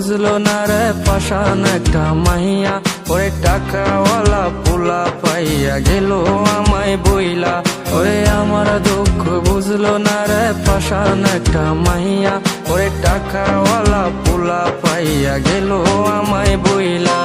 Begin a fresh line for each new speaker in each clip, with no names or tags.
বুঝলো না রে পাশান একটা মাহিয়া, ওরে টাকাওয়ালা পোলা পাইয়া গেল আমায় বইলা। ওরে আমার দুঃখ বুঝলো না রে পাশান একটা মাহিয়া, ওরে টাকাওয়ালা পোলা পাইয়া গেল আমায় বইলা।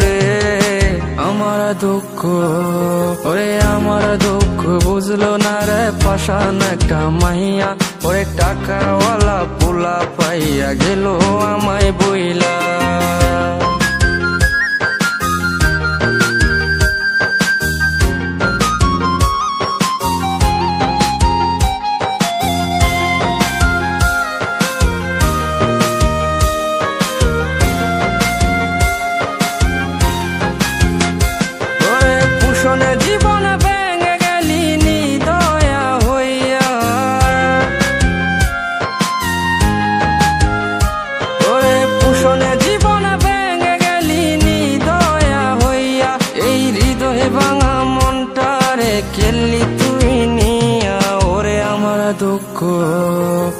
রে আমার দুঃখ, ওরে আমার দুঃখ বুঝলো না রে পাশান একটা মাহিয়া, ওরে টাকাওয়ালা পোলা পাইয়া গেল আমায় বইলা। জীবন ভেঙে গেলি নিদয়া হইয়া, ওরে পুষণে জীবন ভেঙে গেলি নিদয়া হইয়া। এই হৃদয় ভাঙা মনটারে খেললি তুই নিয়া। ওরে আমার দুঃখ,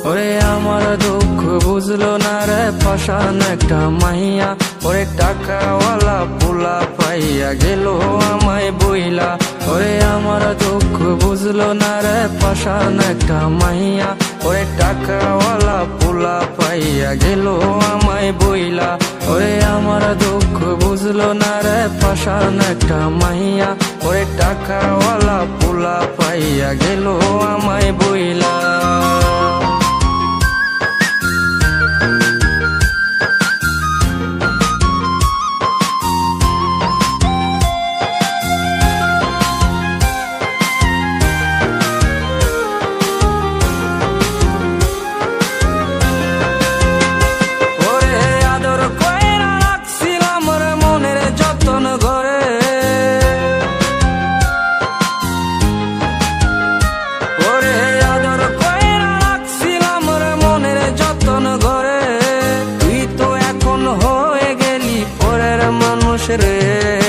ওরে আমার দুঃখ বুঝলো না রে পাশান একটা মাহিয়া, ওরে টাকাওয়ালা পোলা পাইয়া গেল আমায় বইলা। ওরে আমার দুঃখ বুঝলো না রে পাশান একটা মাহিয়া, ওরে টাকাওয়ালা পোলা পাইয়া গেল আমায় বইলা। ওরে আমার দুঃখ বুঝলো না রে পাশান একটা মাহিয়া, ওরে টাকাওয়ালা পোলা পাইয়া গেল আমায় বইলা। রে